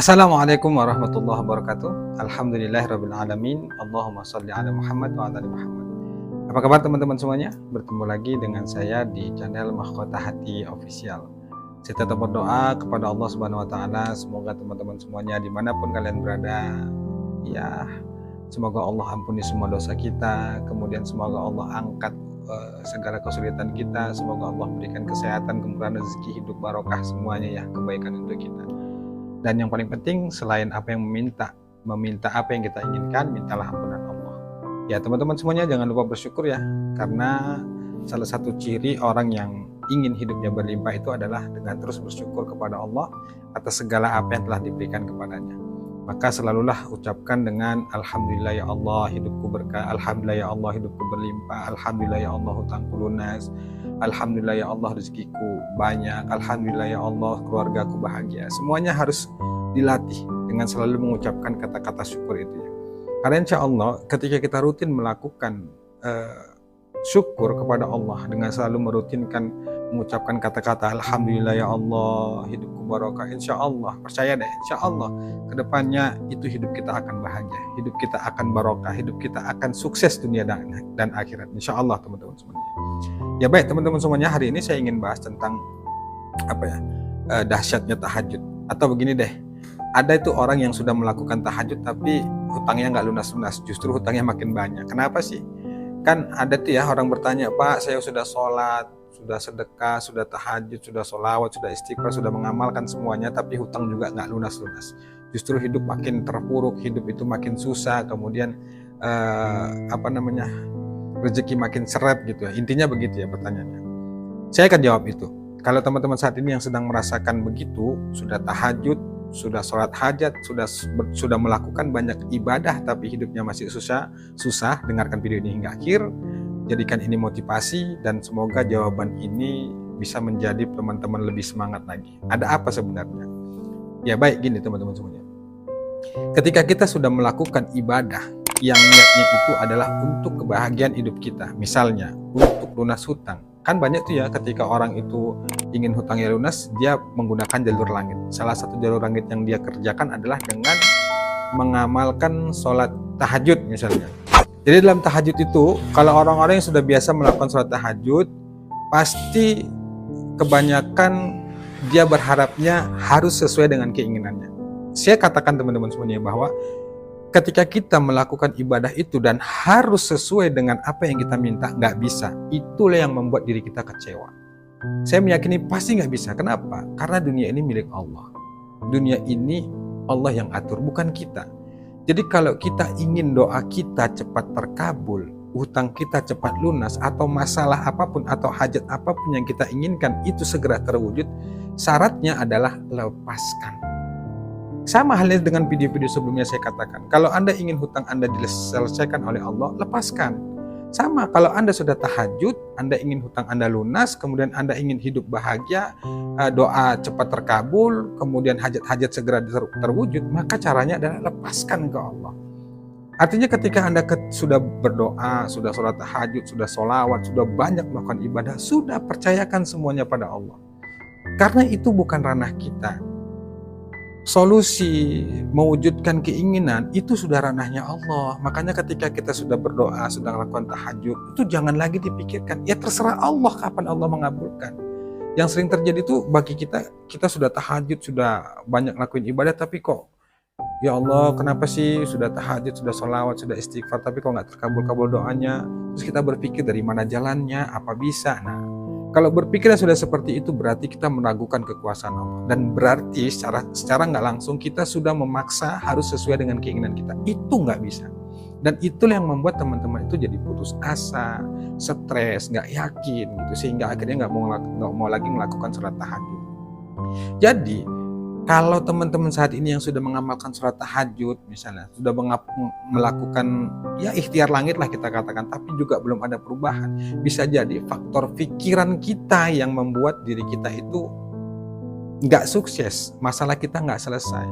Assalamualaikum warahmatullahi wabarakatuh. Alhamdulillahirabbil alamin. Allahumma shalli ala Muhammad wa ala ali Muhammad. Apa kabar teman-teman semuanya? Bertemu lagi dengan saya di channel Mahkota Hati Official. Saya tetap berdoa kepada Allah Subhanahu wa taala, semoga teman-teman semuanya dimanapun kalian berada, ya, semoga Allah ampuni semua dosa kita, kemudian semoga Allah angkat segala kesulitan kita, semoga Allah berikan kesehatan, kemurahan rezeki, hidup barokah semuanya, ya, kebaikan untuk kita. Dan yang paling penting, selain apa yang meminta apa yang kita inginkan, mintalah ampunan Allah. Ya teman-teman semuanya, jangan lupa bersyukur ya, karena salah satu ciri orang yang ingin hidupnya berlimpah itu adalah dengan terus bersyukur kepada Allah atas segala apa yang telah diberikan kepadanya. Maka selalulah ucapkan dengan Alhamdulillah ya Allah hidupku berkah, Alhamdulillah ya Allah hidupku berlimpah, Alhamdulillah ya Allah hutangku lunas, Alhamdulillah ya Allah rezekiku banyak, Alhamdulillah ya Allah keluargaku bahagia. Semuanya harus dilatih dengan selalu mengucapkan kata-kata syukur itu ya. Karena insya Allah ketika kita rutin melakukan syukur kepada Allah dengan selalu merutinkan mengucapkan kata-kata Alhamdulillah ya Allah hidupku barokah, insya Allah, percaya deh, insya Allah kedepannya itu hidup kita akan bahagia, hidup kita akan barokah, hidup kita akan sukses dunia dan akhirat, insya Allah teman-teman semuanya. Ya baik teman-teman semuanya, hari ini saya ingin bahas tentang dahsyatnya tahajud. Atau begini deh, ada itu orang yang sudah melakukan tahajud tapi hutangnya nggak lunas-lunas, justru hutangnya makin banyak. Kenapa sih? Kan ada tuh ya orang bertanya, Pak, saya sudah sholat, sudah sedekah, sudah tahajud, sudah sholawat, sudah istighfar, sudah mengamalkan semuanya, tapi hutang juga nggak lunas-lunas. Justru hidup makin terpuruk, hidup itu makin susah, kemudian rezeki makin seret gitu ya. Intinya begitu ya pertanyaannya. Saya akan jawab itu. Kalau teman-teman saat ini yang sedang merasakan begitu, sudah tahajud, sudah sholat hajat, sudah melakukan banyak ibadah tapi hidupnya masih susah, dengarkan video ini hingga akhir. Jadikan ini motivasi dan semoga jawaban ini bisa menjadi teman-teman lebih semangat lagi. Ada apa sebenarnya? Ya baik, gini teman-teman semuanya. Ketika kita sudah melakukan ibadah yang niatnya itu adalah untuk kebahagiaan hidup kita, misalnya untuk lunas hutang, kan banyak tuh ya ketika orang itu ingin hutangnya lunas, dia menggunakan jalur langit. Salah satu jalur langit yang dia kerjakan adalah dengan mengamalkan sholat tahajud misalnya. Jadi dalam tahajud itu, kalau orang-orang yang sudah biasa melakukan sholat tahajud, pasti kebanyakan dia berharapnya harus sesuai dengan keinginannya. Saya katakan teman-teman semuanya bahwa ketika kita melakukan ibadah itu dan harus sesuai dengan apa yang kita minta, nggak bisa. Itulah yang membuat diri kita kecewa. Saya meyakini pasti nggak bisa. Kenapa? Karena dunia ini milik Allah. Dunia ini Allah yang atur, bukan kita. Jadi kalau kita ingin doa kita cepat terkabul, hutang kita cepat lunas, atau masalah apapun atau hajat apapun yang kita inginkan itu segera terwujud, syaratnya adalah lepaskan. Sama halnya dengan video-video sebelumnya saya katakan, kalau Anda ingin hutang Anda diselesaikan oleh Allah, lepaskan. Sama, kalau Anda sudah tahajud, Anda ingin hutang Anda lunas, kemudian Anda ingin hidup bahagia, doa cepat terkabul, kemudian hajat-hajat segera terwujud, maka caranya adalah lepaskan ke Allah. Artinya ketika Anda sudah berdoa, sudah sholat tahajud, sudah sholawat, sudah banyak melakukan ibadah, sudah percayakan semuanya pada Allah. Karena itu bukan ranah kita. Solusi mewujudkan keinginan itu sudah ranahnya Allah. Makanya ketika kita sudah berdoa, sudah melakukan tahajud, itu jangan lagi dipikirkan. Ya terserah Allah kapan Allah mengabulkan. Yang sering terjadi itu bagi kita sudah tahajud, sudah banyak lakuin ibadah, tapi kok ya Allah kenapa sih sudah tahajud, sudah sholawat, sudah istighfar, tapi kok nggak terkabul-kabul doanya. Terus kita berpikir dari mana jalannya, apa bisa. Nah, kalau berpikirnya sudah seperti itu, berarti kita meragukan kekuasaan Allah. Dan berarti secara nggak langsung kita sudah memaksa harus sesuai dengan keinginan kita. Itu nggak bisa. Dan itulah yang membuat teman-teman itu jadi putus asa, stres, nggak yakin gitu, sehingga akhirnya nggak mau lagi melakukan sholat tahajud. Jadi kalau teman-teman saat ini yang sudah mengamalkan sholat tahajud misalnya, sudah melakukan ya ikhtiar langit lah kita katakan, tapi juga belum ada perubahan, bisa jadi faktor pikiran kita yang membuat diri kita itu nggak sukses, masalah kita nggak selesai.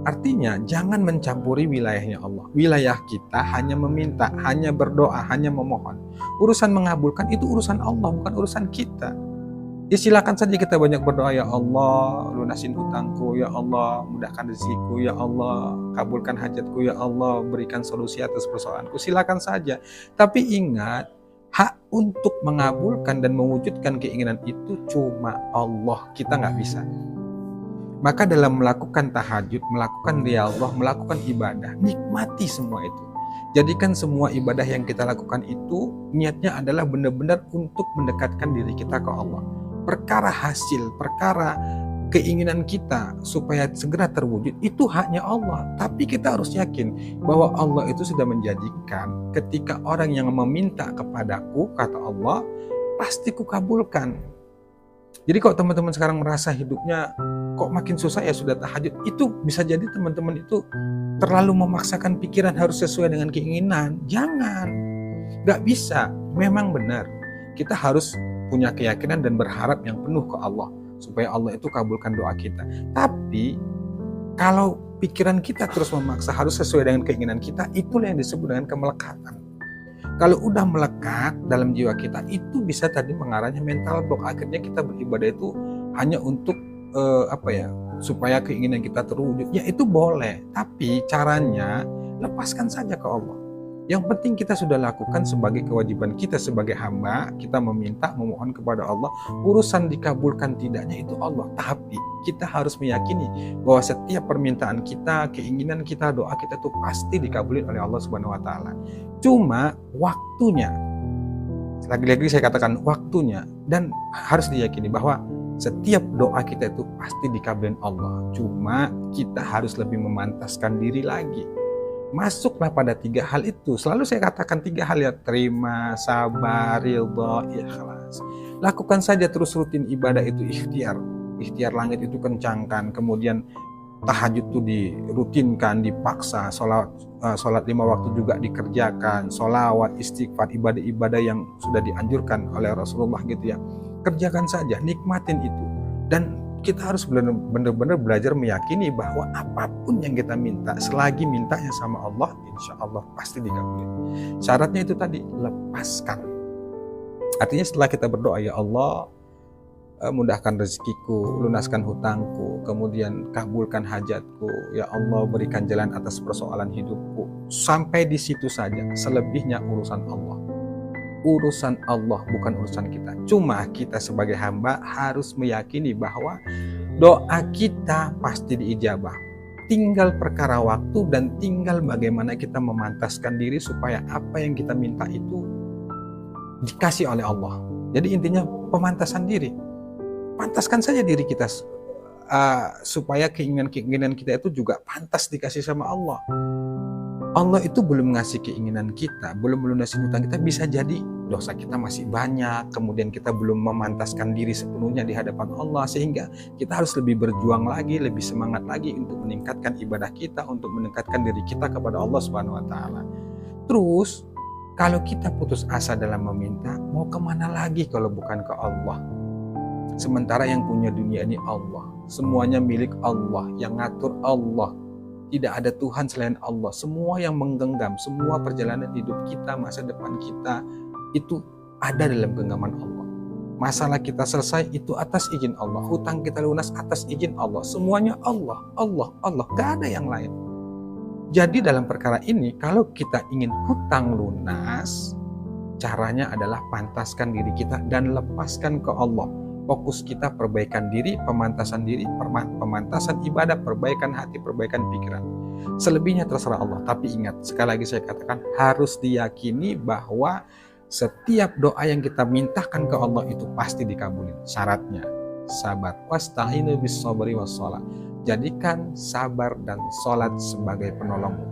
Artinya jangan mencampuri wilayahnya Allah. Wilayah kita hanya meminta, hanya berdoa, hanya memohon. Urusan mengabulkan itu urusan Allah, bukan urusan kita. Ya silakan saja kita banyak berdoa, ya Allah lunasin hutangku, ya Allah mudahkan rezekiku, ya Allah kabulkan hajatku, ya Allah berikan solusi atas persoalanku. Silakan saja. Tapi ingat, hak untuk mengabulkan dan mewujudkan keinginan itu cuma Allah, kita nggak bisa. Maka dalam melakukan tahajud, melakukan riyadhah, melakukan ibadah, nikmati semua itu. Jadikan semua ibadah yang kita lakukan itu niatnya adalah benar-benar untuk mendekatkan diri kita ke Allah. Perkara hasil, perkara keinginan kita supaya segera terwujud itu haknya Allah. Tapi kita harus yakin bahwa Allah itu sudah menjanjikan ketika orang yang meminta kepadaku, kata Allah, pasti kukabulkan. Jadi kalau teman-teman sekarang merasa hidupnya kok makin susah, ya sudah tahajud, itu bisa jadi teman-teman itu terlalu memaksakan pikiran harus sesuai dengan keinginan. Jangan, gak bisa. Memang benar, kita harus punya keyakinan dan berharap yang penuh ke Allah supaya Allah itu kabulkan doa kita. Tapi kalau pikiran kita terus memaksa harus sesuai dengan keinginan kita, itulah yang disebut dengan kemelekatan. Kalau udah melekat dalam jiwa kita, itu bisa tadi mengarahnya mental block. Akhirnya kita beribadah itu hanya untuk supaya keinginan kita terwujud. Ya itu boleh, tapi caranya lepaskan saja ke Allah. Yang penting kita sudah lakukan sebagai kewajiban kita sebagai hamba. Kita meminta, memohon kepada Allah. Urusan dikabulkan tidaknya itu Allah. Tapi kita harus meyakini bahwa setiap permintaan kita, keinginan kita, doa kita itu pasti dikabulin oleh Allah Subhanahu wa Ta'ala. Cuma waktunya, lagi-lagi saya katakan waktunya, dan harus diyakini bahwa setiap doa kita itu pasti dikabulin Allah. Cuma kita harus lebih memantaskan diri lagi. Masuklah pada 3 hal itu. Selalu saya katakan 3 hal, ya: terima, sabar, ridha, ikhlas. Lakukan saja terus rutin ibadah itu ikhtiar. Ikhtiar langit itu kencangkan. Kemudian tahajud itu dirutinkan, dipaksa. Sholat 5 waktu juga dikerjakan. Sholawat, istighfar, ibadah-ibadah yang sudah dianjurkan oleh Rasulullah gitu ya. Kerjakan saja, nikmatin itu. Dan kita harus benar-benar belajar meyakini bahwa apapun yang kita minta, selagi mintanya sama Allah, insya Allah pasti dikabulin. Syaratnya itu tadi, lepaskan. Artinya setelah kita berdoa, ya Allah mudahkan rezekiku, lunaskan hutangku, kemudian kabulkan hajatku, ya Allah berikan jalan atas persoalan hidupku. Sampai di situ saja, selebihnya urusan Allah. Urusan Allah, bukan urusan kita. Cuma kita sebagai hamba harus meyakini bahwa doa kita pasti diijabah. Tinggal perkara waktu dan tinggal bagaimana kita memantaskan diri supaya apa yang kita minta itu dikasih oleh Allah. Jadi intinya pemantasan diri. Pantaskan saja diri kita supaya keinginan-keinginan kita itu juga pantas dikasih sama Allah. Allah itu belum ngasih keinginan kita, belum melunasin hutang kita, bisa jadi dosa kita masih banyak, kemudian kita belum memantaskan diri sepenuhnya di hadapan Allah, sehingga kita harus lebih berjuang lagi, lebih semangat lagi untuk meningkatkan ibadah kita, untuk meningkatkan diri kita kepada Allah Subhanahu wa Ta'ala. Terus, kalau kita putus asa dalam meminta, mau kemana lagi kalau bukan ke Allah? Sementara yang punya dunia ini Allah, semuanya milik Allah, yang ngatur Allah. Tidak ada Tuhan selain Allah. Semua yang menggenggam, semua perjalanan hidup kita, masa depan kita, itu ada dalam genggaman Allah. Masalah kita selesai, itu atas izin Allah. Hutang kita lunas atas izin Allah. Semuanya Allah, Allah, Allah. Gak ada yang lain. Jadi dalam perkara ini, kalau kita ingin hutang lunas, caranya adalah pantaskan diri kita dan lepaskan ke Allah. Fokus kita perbaikan diri, pemantasan ibadah, perbaikan hati, perbaikan pikiran. Selebihnya terserah Allah. Tapi ingat, sekali lagi saya katakan, harus diyakini bahwa setiap doa yang kita mintakan ke Allah itu pasti dikabulin. Syaratnya sabar. Wasta'inu bis sabri was shalah. Jadikan sabar dan sholat sebagai penolongmu.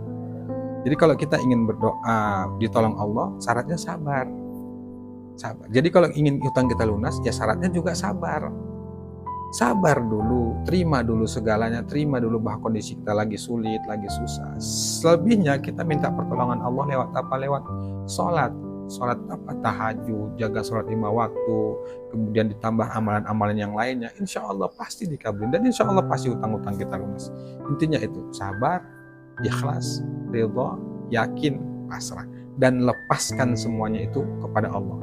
Jadi kalau kita ingin berdoa ditolong Allah, syaratnya sabar. Sabar. Jadi kalau ingin hutang kita lunas, ya syaratnya juga sabar. Sabar dulu, terima dulu segalanya, terima dulu bahwa kondisi kita lagi sulit, lagi susah. Selebihnya kita minta pertolongan Allah lewat apa? Lewat sholat. Sholat apa? Tahajud, jaga sholat 5 waktu, kemudian ditambah amalan-amalan yang lainnya. Insya Allah pasti dikabulin dan insya Allah pasti hutang-hutang kita lunas. Intinya itu, sabar, ikhlas, ridha, yakin, pasrah, dan lepaskan semuanya itu kepada Allah.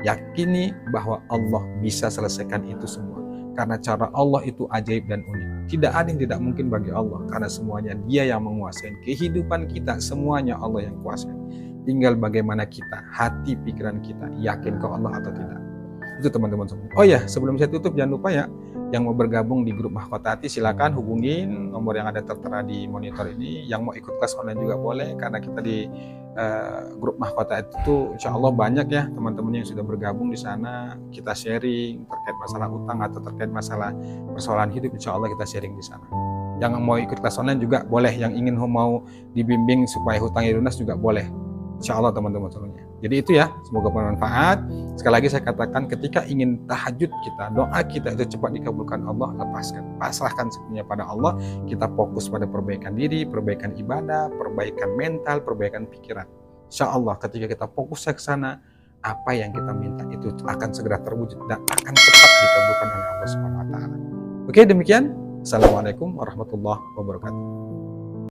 yakini bahwa Allah bisa selesaikan itu semua. Karena cara Allah itu ajaib dan unik. Tidak ada yang tidak mungkin bagi Allah, karena semuanya Dia yang menguasai. Kehidupan kita semuanya Allah yang kuasai. Tinggal bagaimana kita, hati pikiran kita, yakin ke Allah atau tidak. Itu teman-teman semua. Oh ya, sebelum saya tutup jangan lupa ya, yang mau bergabung di grup Mahkota Hati silakan hubungin nomor yang ada tertera di monitor ini. Yang mau ikut kelas online juga boleh, karena kita di grup Mahkota itu insya Allah banyak ya teman-teman yang sudah bergabung di sana. Kita sharing terkait masalah utang atau terkait masalah persoalan hidup, insya Allah kita sharing di sana. Yang mau ikut kelas online juga boleh, yang ingin mau dibimbing supaya hutangnya lunas juga boleh, insya Allah teman-teman semuanya. Jadi itu ya, semoga bermanfaat. Sekali lagi saya katakan, ketika ingin tahajud kita, doa kita itu cepat dikabulkan Allah, lepaskan, pasrahkan sepenuhnya pada Allah. Kita fokus pada perbaikan diri, perbaikan ibadah, perbaikan mental, perbaikan pikiran. Insya Allah ketika kita fokus ke sana, apa yang kita minta itu akan segera terwujud dan akan cepat dikabulkan oleh Allah Subhanahu wa taala. Oke, demikian. Assalamualaikum warahmatullahi wabarakatuh.